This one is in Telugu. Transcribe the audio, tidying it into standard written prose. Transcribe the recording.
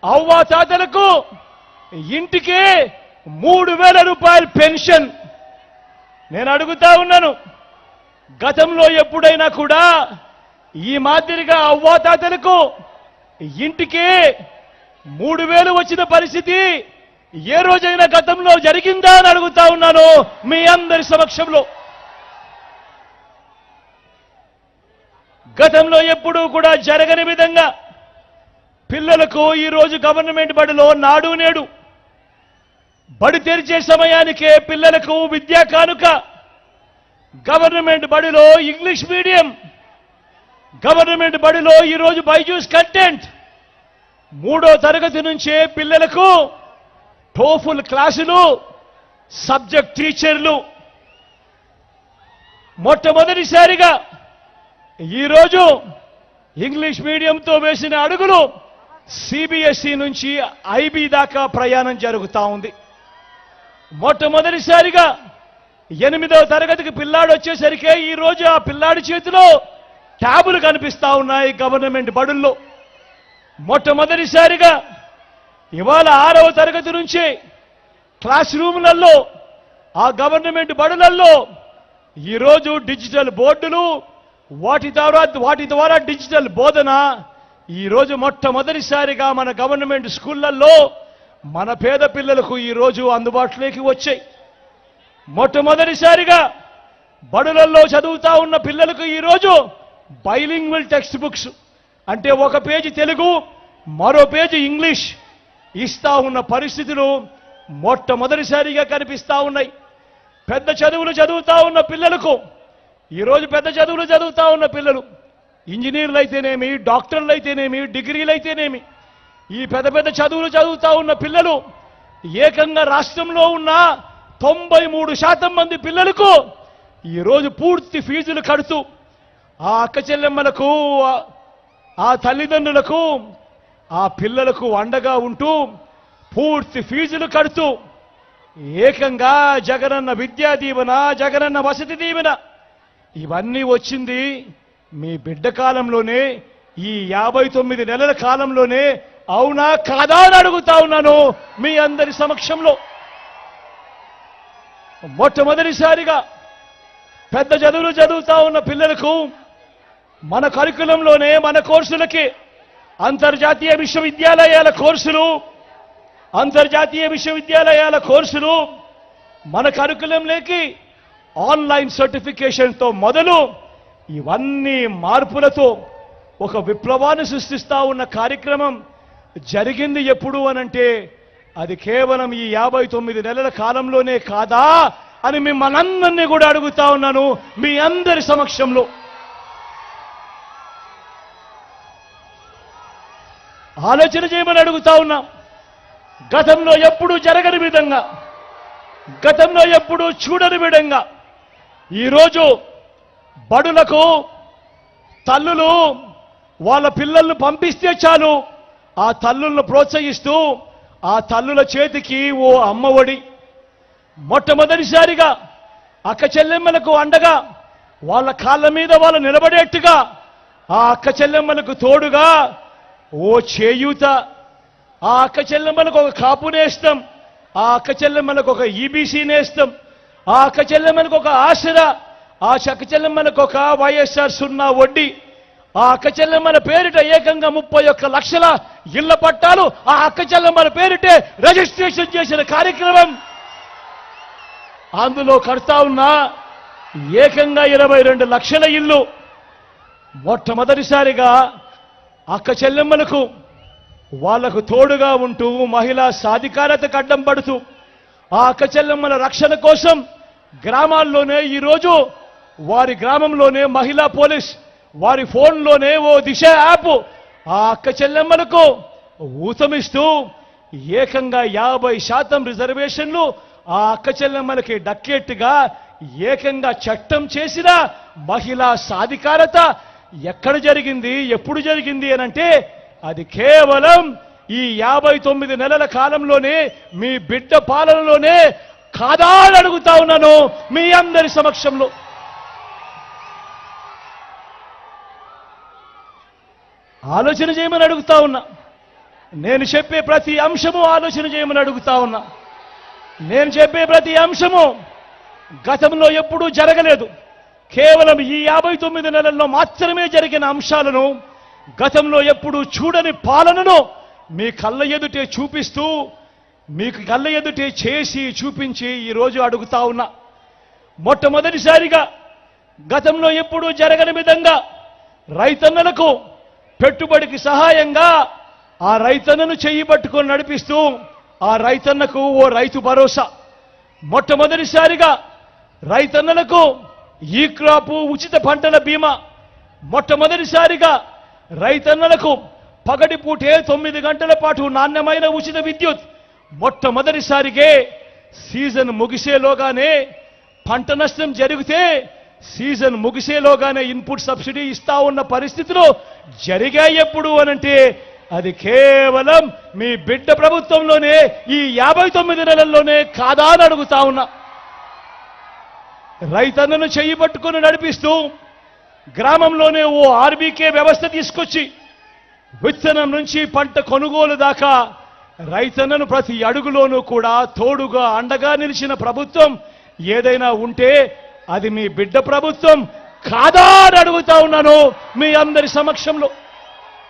అవ్వాతాతలకు ఇంటికి 3,000 రూపాయల పెన్షన్. నేను అడుగుతా ఉన్నాను, గతంలో ఎప్పుడైనా కూడా ఈ మాదిరిగా అవ్వాతాతలకు ఇంటికి 3,000 వచ్చిన పరిస్థితి ఏ రోజైనా గతంలో జరిగిందా అని అడుగుతా ఉన్నాను మీ అందరి సమక్షంలో. గతంలో ఎప్పుడూ కూడా జరగని విధంగా పిల్లలకు ఈరోజు గవర్నమెంట్ బడిలో నాడు నేడు బడి తెరిచే సమయానికే పిల్లలకు విద్యా కానుక, గవర్నమెంట్ బడిలో ఇంగ్లీష్ మీడియం, గవర్నమెంట్ బడిలో ఈరోజు బైజూస్ కంటెంట్, 3వ తరగతి నుంచే పిల్లలకు టోఫుల్ క్లాసులు, సబ్జెక్ట్ టీచర్లు. మొట్టమొదటిసారిగా ఈరోజు ఇంగ్లీష్ మీడియంతో వేసిన అడుగులు సిబిఎస్ఈ నుంచి ఐబీ దాకా ప్రయాణం జరుగుతూ ఉంది. మొట్టమొదటిసారిగా 8వ తరగతికి పిల్లాడు వచ్చేసరికి ఈరోజు ఆ పిల్లాడి చేతిలో ట్యాబులు కనిపిస్తా ఉన్నాయి గవర్నమెంట్ బడుల్లో. మొట్టమొదటిసారిగా ఇవాళ 6వ తరగతి నుంచి క్లాస్ రూములలో ఆ గవర్నమెంట్ బడులలో ఈరోజు డిజిటల్ బోర్డులు, వాటి ద్వారా డిజిటల్ బోధన ఈరోజు మొట్టమొదటిసారిగా మన గవర్నమెంట్ స్కూళ్లలో మన పేద పిల్లలకు ఈరోజు అందుబాటులోకి వచ్చాయి. మొట్టమొదటిసారిగా బడులలో చదువుతా ఉన్న పిల్లలకు ఈరోజు బైలింగ్వల్ టెక్స్ట్ బుక్స్, అంటే ఒక పేజీ తెలుగు మరో పేజీ ఇంగ్లీష్ ఇస్తా ఉన్న పరిస్థితులు మొట్టమొదటిసారిగా కనిపిస్తా ఉన్నాయి. పెద్ద చదువులు చదువుతా ఉన్న పిల్లలకు ఈరోజు పెద్ద చదువులు చదువుతా ఉన్న పిల్లలు ఇంజనీర్లు అయితేనేమి, డాక్టర్లు అయితేనేమి, డిగ్రీలు అయితేనేమి, ఈ పెద్ద పెద్ద చదువులు చదువుతా ఉన్న పిల్లలు ఏకంగా రాష్ట్రంలో ఉన్న 93% మంది పిల్లలకు ఈరోజు పూర్తి ఫీజులు కడుతూ ఆ అక్క చెల్లెమ్మలకు, ఆ తల్లిదండ్రులకు, ఆ పిల్లలకు అండగా ఉంటూ పూర్తి ఫీజులు కడుతూ ఏకంగా జగనన్న విద్యా దీవెన, జగనన్న వసతి దీవెన ఇవన్నీ వచ్చింది మీ బిడ్డ కాలంలోనే, ఈ 59 నెలల కాలంలోనే. అవునా కాదా అని అడుగుతా ఉన్నాను మీ అందరి సమక్షంలో. మొట్టమొదటిసారిగా పెద్ద చదువులు చదువుతా ఉన్న పిల్లలకు మన కరికులంలోనే, మన కోర్సులకి అంతర్జాతీయ విశ్వవిద్యాలయాల కోర్సులు మన కరికులంలోకి ఆన్లైన్ సర్టిఫికేషన్తో మొదలు ఇవన్నీ మార్పులతో ఒక విప్లవాన్ని సృష్టిస్తా ఉన్న కార్యక్రమం జరిగింది ఎప్పుడు అనంటే అది కేవలం ఈ 59 నెలల కాలంలోనే కాదా అని మిమ్మల్ని కూడా అడుగుతా ఉన్నాను మీ అందరి సమక్షంలో. ఆలోచన చేయమని అడుగుతా ఉన్నాం. గతంలో ఎప్పుడూ జరగని విధంగా, గతంలో ఎప్పుడూ చూడని విధంగా ఈరోజు బడులకు తల్లులు వాళ్ళ పిల్లలను పంపిస్తే చాలు ఆ తల్లులను ప్రోత్సహిస్తూ ఆ తల్లుల చేతికి ఓ అమ్మఒడి. మొట్టమొదటిసారిగా అక్క చెల్లెమ్మలకు అండగా వాళ్ళ కాళ్ళ మీద వాళ్ళు నిలబడేట్టుగా ఆ అక్క చెల్లెమ్మలకు తోడుగా ఓ చేయూత, ఆ అక్క చెల్లెమ్మలకు ఒక కాపు నేస్తం, ఆ అక్క చెల్లెమ్మలకు ఒక ఈబీసీ నేస్తం, ఆ అక్క చెల్లెమ్మలకు ఒక ఆసరా, ఆ అక్క చెల్లెమ్మలకు ఒక వైఎస్ఆర్ 0 వడ్డీ, ఆ అక్క చెల్లెమ్మల పేరిట ఏకంగా 31 లక్షల ఇళ్ల పట్టాలు ఆ అక్క చెల్లెమ్మల పేరిటే రిజిస్ట్రేషన్ చేసిన కార్యక్రమం. అందులో కడతా ఉన్న ఏకంగా 22 లక్షల ఇల్లు. మొట్టమొదటిసారిగా అక్క చెల్లెమ్మలకు వాళ్లకు తోడుగా ఉంటూ మహిళా సాధికారతకు అడ్డం పడుతూ ఆ అక్క చెల్లెమ్మల రక్షణ కోసం గ్రామాల్లోనే ఈరోజు వారి గ్రామంలోనే మహిళా పోలీస్, వారి ఫోన్లోనే ఓ దిశ యాప్ ఆ అక్క చెల్లెమ్మలకు ఊతమిస్తూ ఏకంగా 50% రిజర్వేషన్లు ఆ అక్క చెల్లెమ్మలకి దక్కేట్టుగా ఏకంగా చట్టం చేసిన మహిళా సాధికారత ఎక్కడ జరిగింది, ఎప్పుడు జరిగింది అనంటే అది కేవలం ఈ 59 నెలల కాలంలోనే మీ బిడ్డ పాలనలోనే కాదా అని అడుగుతా ఉన్నాను మీ అందరి సమక్షంలో. ఆలోచన చేయమని అడుగుతా ఉన్నా. నేను చెప్పే ప్రతి అంశము ఆలోచన చేయమని అడుగుతా ఉన్నా. నేను చెప్పే ప్రతి అంశము గతంలో ఎప్పుడూ జరగలేదు. కేవలం ఈ 59 నెలల్లో మాత్రమే జరిగిన అంశాలను, గతంలో ఎప్పుడూ చూడని పాలనను మీ కళ్ళ ఎదుటే చూపిస్తూ, మీకు కళ్ళ ఎదుటే చేసి చూపించి ఈరోజు అడుగుతా ఉన్నా. మొట్టమొదటిసారిగా గతంలో ఎప్పుడూ జరగని విధంగా రైతన్నలకు పెట్టుబడికి సహాయంగా ఆ రైతన్నను చెయ్యి పట్టుకొని నడిపిస్తూ ఆ రైతన్నకు ఓ రైతు భరోసా, మొట్టమొదటిసారిగా రైతన్నలకు ఈ క్రాపు ఉచిత పంటల బీమా, మొట్టమొదటిసారిగా రైతన్నలకు పగటిపూటే 9 గంటల పాటు నాణ్యమైన ఉచిత విద్యుత్, మొట్టమొదటిసారిగే సీజన్ ముగిసేలోగానే పంట నష్టం జరిగితే సీజన్ ముగిసేలోగానే ఇన్పుట్ సబ్సిడీ ఇస్తా ఉన్న పరిస్థితులు జరిగాయి ఎప్పుడు అనంటే అది కేవలం మీ బిడ్డ ప్రభుత్వంలోనే, ఈ 59 నెలల్లోనే కాదా అని అడుగుతా ఉన్నా. రైతన్నను చెయ్యి పట్టుకొని నడిపిస్తూ గ్రామంలోనే ఓ ఆర్బీకే వ్యవస్థ తీసుకొచ్చి విత్తనం నుంచి పంట కొనుగోలు దాకా రైతన్నను ప్రతి అడుగులోనూ కూడా తోడుగా అండగా నిలిచిన ప్రభుత్వం ఏదైనా ఉంటే అది మీ బిడ్డ ప్రభుత్వం కాదా అని అడుగుతా ఉన్నాను మీ అందరి సమక్షంలో.